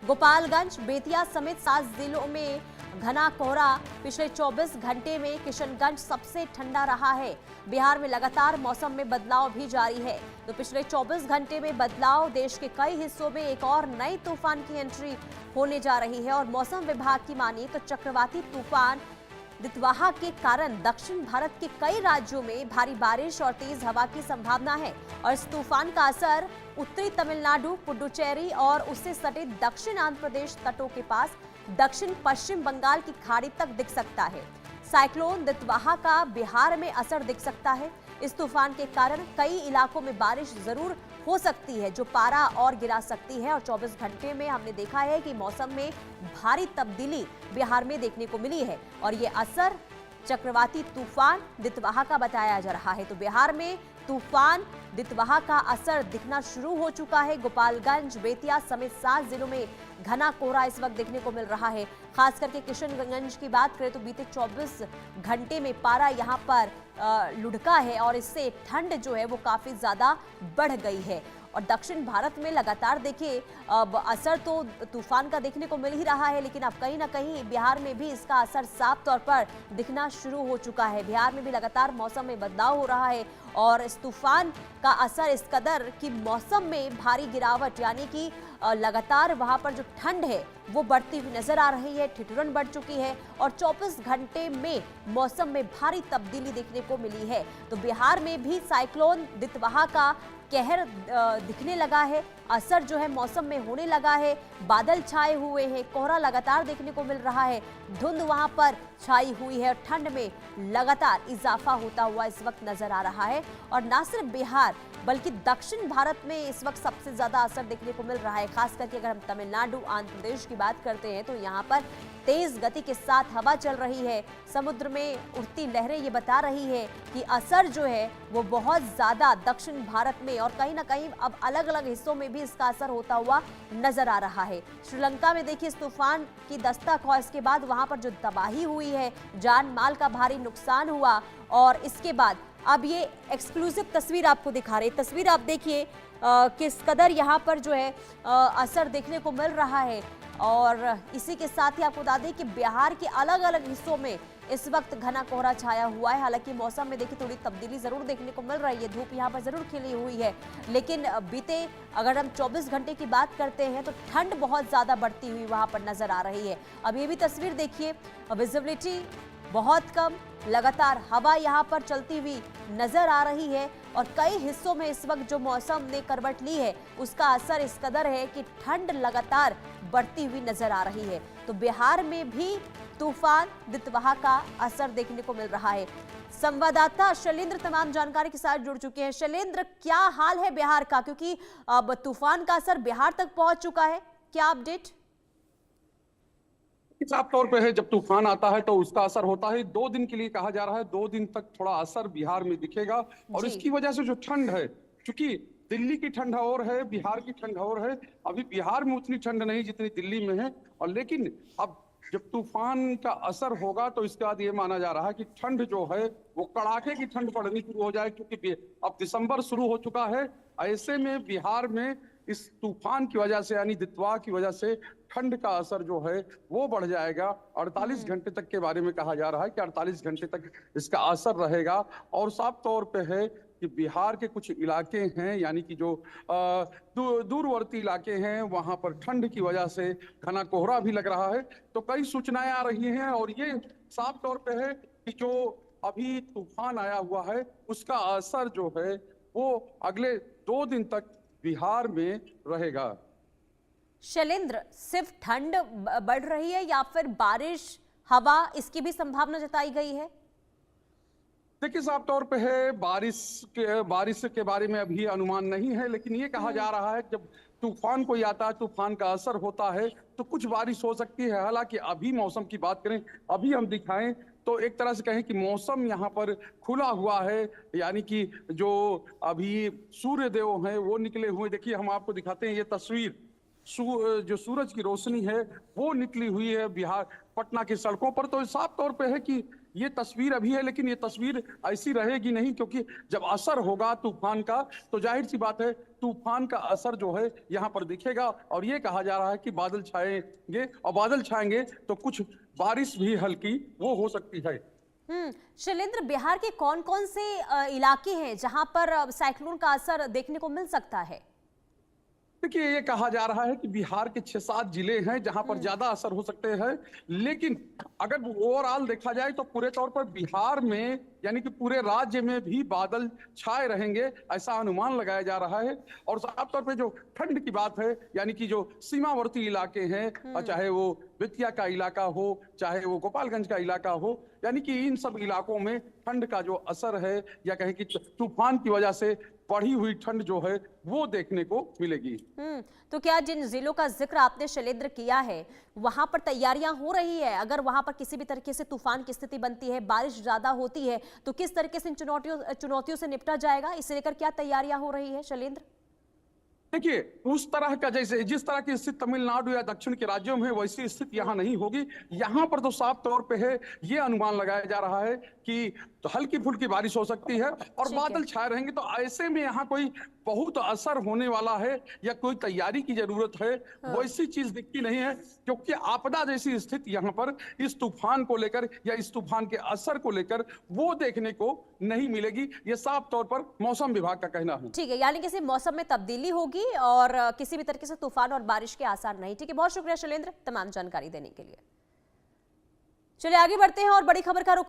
गोपालगंज, बेतिया समेत 7 जिलों में घना कोहरा। पिछले 24 घंटे में किशनगंज सबसे ठंडा रहा है। बिहार में लगातार मौसम में बदलाव भी जारी है। तो पिछले 24 घंटे में बदलाव, देश के कई हिस्सों में एक और नई तूफान की एंट्री होने जा रही है। और मौसम विभाग की मानिए तो चक्रवाती तूफान दितवाहा के कारण दक्षिण भारत के कई राज्यों में भारी बारिश और तेज हवा की संभावना है। और इस तूफान का असर उत्तरी तमिलनाडु, पुडुचेरी और उससे सटे दक्षिण आंध्र प्रदेश तटों के पास दक्षिण पश्चिम बंगाल की खाड़ी तक दिख सकता है। साइक्लोन दितवाहा का बिहार में असर दिख सकता है। इस तूफान के कारण कई इलाकों में बारिश जरूर हो सकती है, जो पारा और गिरा सकती है। और 24 घंटे में हमने देखा है कि मौसम में भारी तब्दीली बिहार में देखने को मिली है और ये असर चक्रवाती तूफान दितवाहा का बताया जा रहा है। तो बिहार में तूफान दितवाहा का असर दिखना शुरू हो चुका है। गोपालगंज, बेतिया समेत 7 जिलों में घना कोहरा इस वक्त देखने को मिल रहा है। खास करके किशनगंज की बात करें तो बीते 24 घंटे में पारा यहां पर लुढ़का है और इससे ठंड जो है वो काफी ज्यादा बढ़ गई है। और दक्षिण भारत में लगातार देखिए अब असर तो तूफान का देखने को मिल ही रहा है, लेकिन अब कहीं ना कहीं बिहार में भी इसका असर साफ तौर पर दिखना शुरू हो चुका है। बिहार में भी लगातार मौसम में बदलाव हो रहा है और इस तूफान का असर इस कदर कि मौसम में भारी गिरावट, यानी कि लगातार वहां पर जो ठंड है वो बढ़ती हुई नजर आ रही है। ठिठुरन बढ़ चुकी है और 24 घंटे में मौसम में भारी तब्दीली देखने को मिली है। तो बिहार में भी साइक्लोन दितवाहा का कहर दिखने लगा है। असर जो है मौसम में होने लगा है। बादल छाए हुए हैं, कोहरा लगातार देखने को मिल रहा है, धुंध वहां पर छाई हुई है और ठंड में लगातार इजाफा होता हुआ इस वक्त नजर आ रहा है। और न सिर्फ बिहार बल्कि दक्षिण भारत में इस वक्त सबसे ज्यादा असर देखने को मिल रहा है। खास करके अगर हम तमिलनाडु, आंध्र प्रदेश की बात करते हैं तो यहाँ पर तेज गति के साथ हवा चल रही है। समुद्र में उठती लहरें ये बता रही है कि असर जो है वो बहुत ज्यादा दक्षिण भारत में और कहीं ना कहीं अब अलग अलग हिस्सों में भी इसका असर होता हुआ नजर आ रहा है। श्रीलंका में देखिए इस तूफान की दस्तक और इसके बाद वहां पर जो तबाही हुई है, जान माल का भारी नुकसान हुआ। और इसके बाद अब ये एक्सक्लूसिव तस्वीर आपको दिखा रही है। तस्वीर आप देखिए किस कदर यहाँ पर जो है असर देखने को मिल रहा है। और इसी के साथ ही आपको बता दें कि बिहार के अलग अलग हिस्सों में इस वक्त घना कोहरा छाया हुआ है। हालांकि मौसम में देखिए थोड़ी तब्दीली जरूर देखने को मिल रही है, धूप यहाँ पर जरूर खिली हुई है, लेकिन बीते अगर हम 24 घंटे की बात करते हैं तो ठंड बहुत ज्यादा बढ़ती हुई वहां पर नजर आ रही है। अब ये भी तस्वीर देखिए, विजिबिलिटी बहुत कम, लगातार हवा यहाँ पर चलती हुई नजर आ रही है। और कई हिस्सों में इस वक्त जो मौसम ने करवट ली है उसका असर इस कदर है कि ठंड लगातार बढ़ती हुई नजर आ रही है। तो बिहार में भी तूफान दितवाहा का असर देखने को मिल रहा है। संवाददाता शैलेंद्र तमाम जानकारी के साथ जुड़ चुके हैं। शैलेंद्र, क्या हाल है बिहार का, क्योंकि अब तूफान का असर बिहार तक पहुंच चुका है, क्या अपडेट? साफ तौर पे है, जब तूफान आता है तो उसका असर होता है। 2 दिन के लिए कहा जा रहा है, 2 दिन तक थोड़ा असर बिहार में दिखेगा। और इसकी वजह से जो ठंड है, चूंकि दिल्ली की ठंड और है, बिहार की ठंड और है। अभी बिहार में उतनी ठंड नहीं जितनी दिल्ली में है। और लेकिन अब जब तूफान का असर होगा तो इसके बाद ये माना जा रहा है कि ठंड जो है वो कड़ाके की ठंड पड़नी शुरू हो जाए, क्योंकि अब दिसंबर शुरू हो चुका है। ऐसे में बिहार में इस तूफान की वजह से, यानी दितवाह की वजह से ठंड का असर जो है वो बढ़ जाएगा। 48 घंटे तक के बारे में कहा जा रहा है कि 48 घंटे तक इसका असर रहेगा। और साफ तौर पे है कि बिहार के कुछ इलाके हैं, यानी कि जो दूरवर्ती इलाके हैं, वहां पर ठंड की वजह से घना कोहरा भी लग रहा है। तो कई सूचनाएं आ रही हैं और ये साफ तौर पे है कि जो अभी तूफान आया हुआ है उसका असर जो है वो अगले 2 दिन तक बिहार में रहेगा। शैलेंद्र, सिर्फ ठंड बढ़ रही है या फिर बारिश, हवा, इसकी भी संभावना जताई गई है? देखिए साफ तौर पे है, बारिश के बारे में अभी अनुमान नहीं है, लेकिन ये कहा जा रहा है जब तूफान कोई आता है, तूफान का असर होता है तो कुछ बारिश हो सकती है। हालांकि अभी मौसम की बात करें, अभी हम दिखाएं तो एक तरह से कहें कि मौसम यहाँ पर खुला हुआ है, यानी कि जो अभी सूर्य देव हैं वो निकले हुए। देखिए हम आपको दिखाते हैं ये तस्वीर, जो सूरज की रोशनी है वो निकली हुई है बिहार पटना की सड़कों पर। तो साफ तौर पे है कि ये तस्वीर अभी है, लेकिन ये तस्वीर ऐसी रहेगी नहीं, क्योंकि जब असर होगा तूफान का तो जाहिर सी बात है तूफान का असर जो है यहाँ पर दिखेगा। और ये कहा जा रहा है कि बादल छाएंगे, और बादल छाएंगे तो कुछ बारिश भी हल्की वो हो सकती है। शैलेंद्र, बिहार के कौन कौन से इलाके हैं जहां पर साइक्लोन का असर देखने को मिल सकता है? देखिए, ये कहा जा रहा है कि बिहार के 6-7 जिले हैं जहां पर ज्यादा असर हो सकते हैं, लेकिन अगर ओवरऑल देखा जाए तो पूरे तौर पर बिहार में यानी कि पूरे राज्य में भी बादल छाए रहेंगे, ऐसा अनुमान लगाया जा रहा है। और साफ तौर पे जो ठंड की बात है, यानी कि जो सीमावर्ती इलाके हैं, और चाहे वो बेतिया का इलाका हो, चाहे वो गोपालगंज का इलाका हो, यानी कि इन सब इलाकों में ठंड का जो असर है, या कहें कि तूफान की वजह से बढ़ी हुई ठंड जो है वो देखने को मिलेगी। तो क्या जिन जिलों का जिक्र आपने शैलेंद्र किया है वहां पर तैयारियां हो रही है? अगर वहां पर किसी भी तरीके से तूफान की स्थिति बनती है, बारिश ज्यादा होती है, तो किस तरीके से इन चुनौतियों से निपटा जाएगा? इसे लेकर क्या तैयारियां हो रही है शैलेंद्र? देखिए, उस तरह का जैसे जिस तरह की स्थिति तमिलनाडु या दक्षिण के राज्यों में वैसी स्थिति यहाँ नहीं होगी। यहाँ पर तो साफ तौर पे है, ये अनुमान लगाया जा रहा है कि तो हल्की फुल्की बारिश हो सकती है और बादल छाए रहेंगे। तो ऐसे में यहाँ कोई बहुत असर होने वाला है या कोई तैयारी की जरूरत है, वैसी चीज दिखती नहीं है, क्योंकि आपदा जैसी स्थिति यहाँ पर इस तूफान को लेकर या इस तूफान के असर को लेकर वो देखने को नहीं मिलेगी। ये साफ तौर पर मौसम विभाग का कहना है। ठीक है, यानी किसी मौसम में तब्दीली होगी और किसी भी तरीके से तूफान और बारिश के आसार नहीं। ठीक है, बहुत शुक्रिया शैलेंद्र तमाम जानकारी देने के लिए। चलिए आगे बढ़ते हैं और बड़ी खबर का रुख